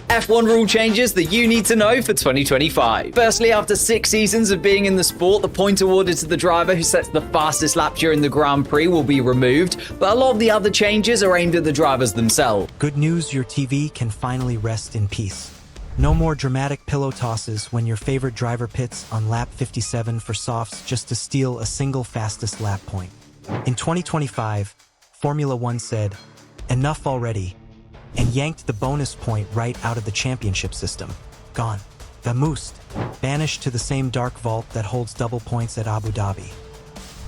F1 rule changes that you need to know for 2025. Firstly, after 6 seasons of being in the sport, the point awarded to the driver who sets the fastest lap during the Grand Prix will be removed, but a lot of the other changes are aimed at the drivers themselves. Good news, your TV can finally rest in peace. No more dramatic pillow tosses when your favorite driver pits on lap 57 for softs just to steal a single fastest lap point. In 2025, Formula One said, "Enough already," and yanked the bonus point right out of the championship system. Gone. Vamoosed. Banished to the same dark vault that holds double points at Abu Dhabi.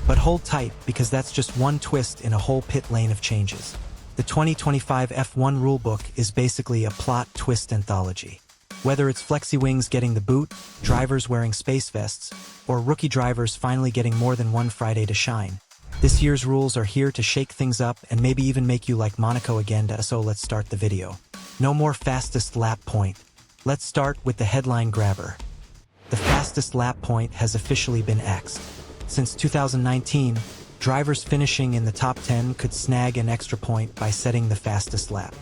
But hold tight, because that's just one twist in a whole pit lane of changes. The 2025 F1 rulebook is basically a plot twist anthology. Whether it's flexi-wings getting the boot, drivers wearing space vests, or rookie drivers finally getting more than one Friday to shine, this year's rules are here to shake things up and maybe even make you like Monaco again. So let's start the video. No more fastest lap point. Let's start with the headline grabber. The fastest lap point has officially been axed. Since 2019, drivers finishing in the top 10 could snag an extra point by setting the fastest lap.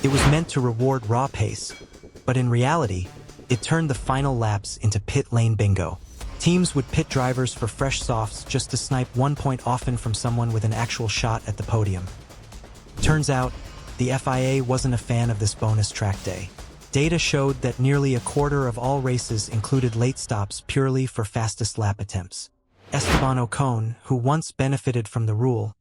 It was meant to reward raw pace, but in reality, it turned the final laps into pit lane bingo. Teams would pit drivers for fresh softs just to snipe 1 point often from someone with an actual shot at the podium. Turns out, the FIA wasn't a fan of this bonus track day. Data showed that nearly a quarter of all races included late stops purely for fastest lap attempts. Esteban Ocon, who once benefited from the rule,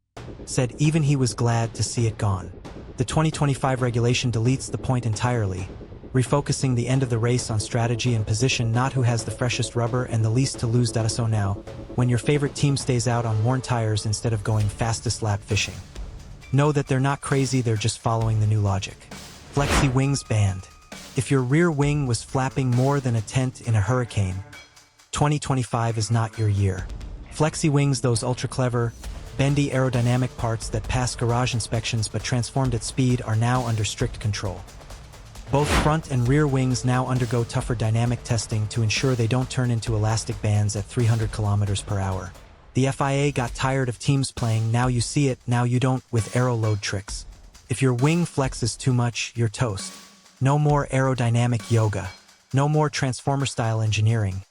said even he was glad to see it gone. The 2025 regulation deletes the point entirely, refocusing the end of the race on strategy and position, not who has the freshest rubber and the least to lose. So now, when your favorite team stays out on worn tires instead of going fastest lap fishing, know that they're not crazy, they're just following the new logic. Flexi-wings banned. If your rear wing was flapping more than a tent in a hurricane, 2025 is not your year. Flexi-wings, those ultra-clever, bendy aerodynamic parts that pass garage inspections but transformed at speed, are now under strict control. Both front and rear wings now undergo tougher dynamic testing to ensure they don't turn into elastic bands at 300 kilometers per hour. The FIA got tired of teams playing "now you see it, now you don't" with aero load tricks. If your wing flexes too much, you're toast. No more aerodynamic yoga. No more transformer-style engineering.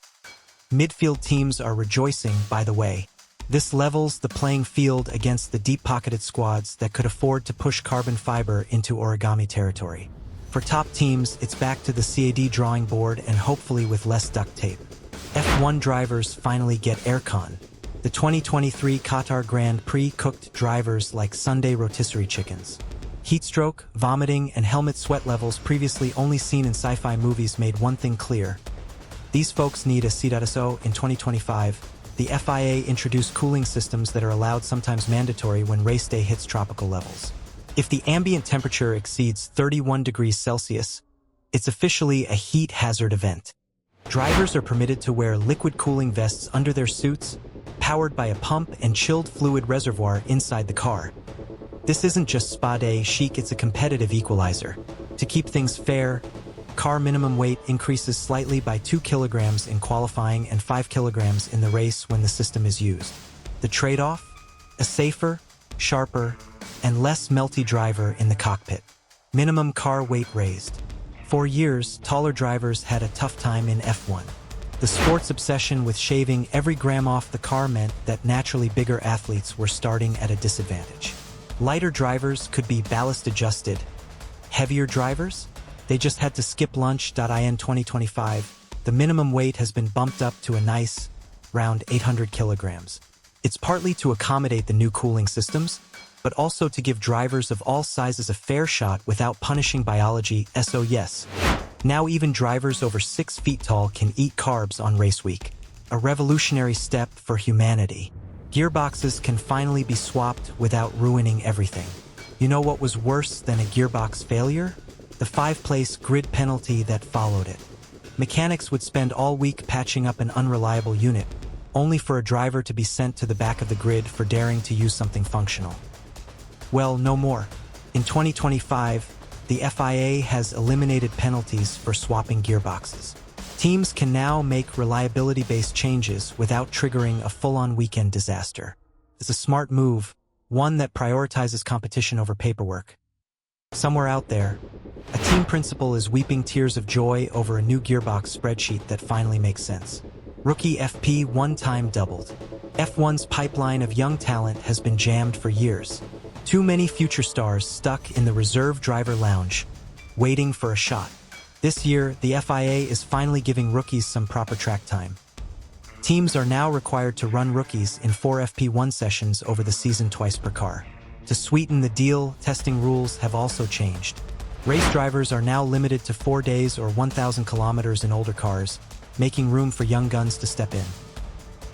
Midfield teams are rejoicing, by the way. This levels the playing field against the deep-pocketed squads that could afford to push carbon fiber into origami territory. For top teams, it's back to the CAD drawing board, and hopefully with less duct tape. F1 drivers finally get aircon. The 2023 Qatar Grand Prix cooked drivers like Sunday rotisserie chickens. Heatstroke, vomiting, and helmet sweat levels previously only seen in sci-fi movies made one thing clear. These folks need a seat. So in 2025, the FIA introduced cooling systems that are allowed, sometimes mandatory, when race day hits tropical levels. If the ambient temperature exceeds 31 degrees Celsius, it's officially a heat hazard event. Drivers are permitted to wear liquid cooling vests under their suits, powered by a pump and chilled fluid reservoir inside the car. This isn't just spa day chic, it's a competitive equalizer. To keep things fair, car minimum weight increases slightly by 2 kilograms in qualifying and 5 kilograms in the race when the system is used. The trade-off? A safer, sharper, and less melty driver in the cockpit. Minimum car weight raised. For years, taller drivers had a tough time in F1. The sport's obsession with shaving every gram off the car meant that naturally bigger athletes were starting at a disadvantage. Lighter drivers could be ballast adjusted. Heavier drivers? They just had to skip lunch. In 2025, the minimum weight has been bumped up to a nice, round 800 kilograms. It's partly to accommodate the new cooling systems, but also to give drivers of all sizes a fair shot without punishing biology. So yes, now even drivers over 6 feet tall can eat carbs on race week. A revolutionary step for humanity. Gearboxes can finally be swapped without ruining everything. You know what was worse than a gearbox failure? The 5-place grid penalty that followed it. Mechanics would spend all week patching up an unreliable unit, only for a driver to be sent to the back of the grid for daring to use something functional. Well, no more. In 2025, the FIA has eliminated penalties for swapping gearboxes. Teams can now make reliability-based changes without triggering a full-on weekend disaster. It's a smart move, one that prioritizes competition over paperwork. Somewhere out there, A team principal is weeping tears of joy over a new Gearbox spreadsheet that finally makes sense. Rookie FP one-time doubled. F1's pipeline of young talent has been jammed for years. Too many future stars stuck in the reserve driver lounge, waiting for a shot. This year, the FIA is finally giving rookies some proper track time. Teams are now required to run rookies in 4 FP1 sessions over the season twice per car. To sweeten the deal, testing rules have also changed. Race drivers are now limited to 4 days or 1,000 kilometers in older cars, making room for young guns to step in.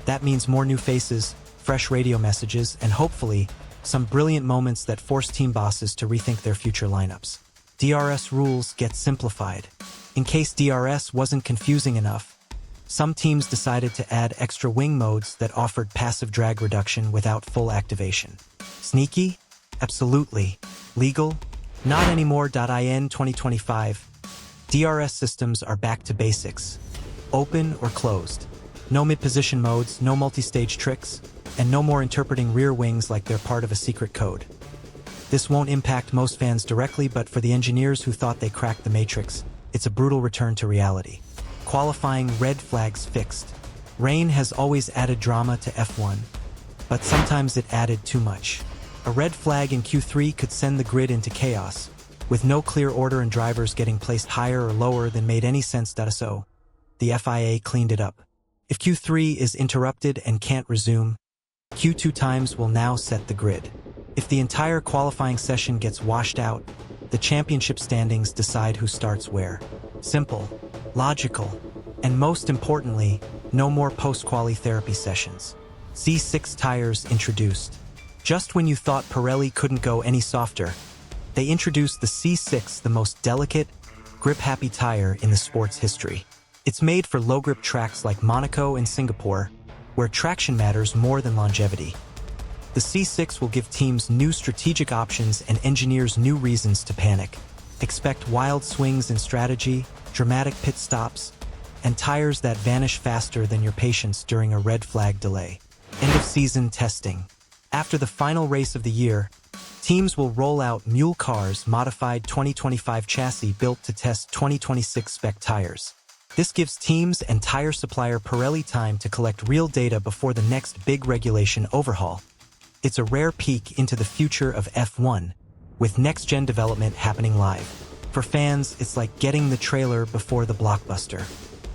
That means more new faces, fresh radio messages, and hopefully, some brilliant moments that force team bosses to rethink their future lineups. DRS rules get simplified. In case DRS wasn't confusing enough, some teams decided to add extra wing modes that offered passive drag reduction without full activation. Sneaky? Absolutely. Legal? Not anymore. In 2025, DRS systems are back to basics. Open or closed. No mid-position modes, no multi-stage tricks, and no more interpreting rear wings like they're part of a secret code. This won't impact most fans directly, but for the engineers who thought they cracked the matrix, it's a brutal return to reality. Qualifying red flags fixed. Rain has always added drama to F1, but sometimes it added too much. A red flag in Q3 could send the grid into chaos, with no clear order and drivers getting placed higher or lower than made any sense. So, the FIA cleaned it up. If Q3 is interrupted and can't resume, Q2 times will now set the grid. If the entire qualifying session gets washed out, the championship standings decide who starts where. Simple, logical, and most importantly, no more post-quali therapy sessions. C6 tires introduced. Just when you thought Pirelli couldn't go any softer, they introduced the C6, the most delicate, grip-happy tire in the sport's history. It's made for low-grip tracks like Monaco and Singapore, where traction matters more than longevity. The C6 will give teams new strategic options and engineers new reasons to panic. Expect wild swings in strategy, dramatic pit stops, and tires that vanish faster than your patience during a red flag delay. End-of-season testing. After the final race of the year, teams will roll out Mule Cars' modified 2025 chassis built to test 2026 spec tires. This gives teams and tire supplier Pirelli time to collect real data before the next big regulation overhaul. It's a rare peek into the future of F1, with next-gen development happening live. For fans, it's like getting the trailer before the blockbuster.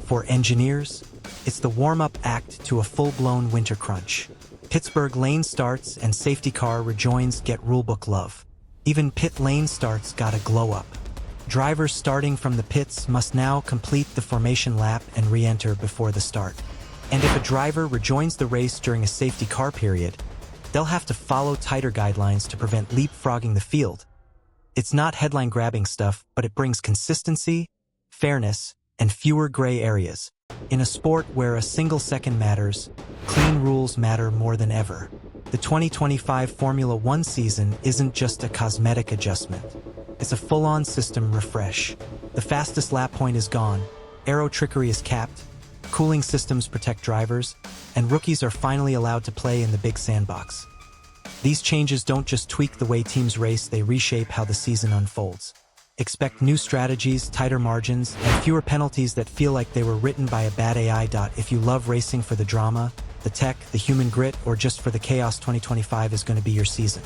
For engineers, it's the warm-up act to a full-blown winter crunch. Pittsburgh lane starts and safety car rejoins get rulebook love. Even pit lane starts got a glow-up. Drivers starting from the pits must now complete the formation lap and re-enter before the start. And if a driver rejoins the race during a safety car period, they'll have to follow tighter guidelines to prevent leapfrogging the field. It's not headline-grabbing stuff, but it brings consistency, fairness, and fewer gray areas. In a sport where a single second matters, clean rules matter more than ever. The 2025 Formula One season isn't just a cosmetic adjustment. It's a full-on system refresh. The fastest lap point is gone, aero trickery is capped, cooling systems protect drivers, and rookies are finally allowed to play in the big sandbox. These changes don't just tweak the way teams race, they reshape how the season unfolds. Expect new strategies, tighter margins, and fewer penalties that feel like they were written by a bad AI. If you love racing for the drama, the tech, the human grit, or just for the chaos, 2025 is going to be your season.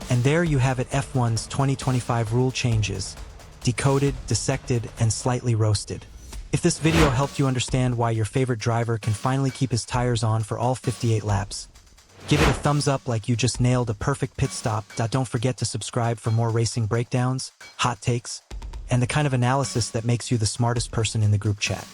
And there you have it, F1's 2025 rule changes. Decoded, dissected, and slightly roasted. If this video helped you understand why your favorite driver can finally keep his tires on for all 58 laps, give it a thumbs up like you just nailed a perfect pit stop. Don't forget to subscribe for more racing breakdowns, hot takes, and the kind of analysis that makes you the smartest person in the group chat.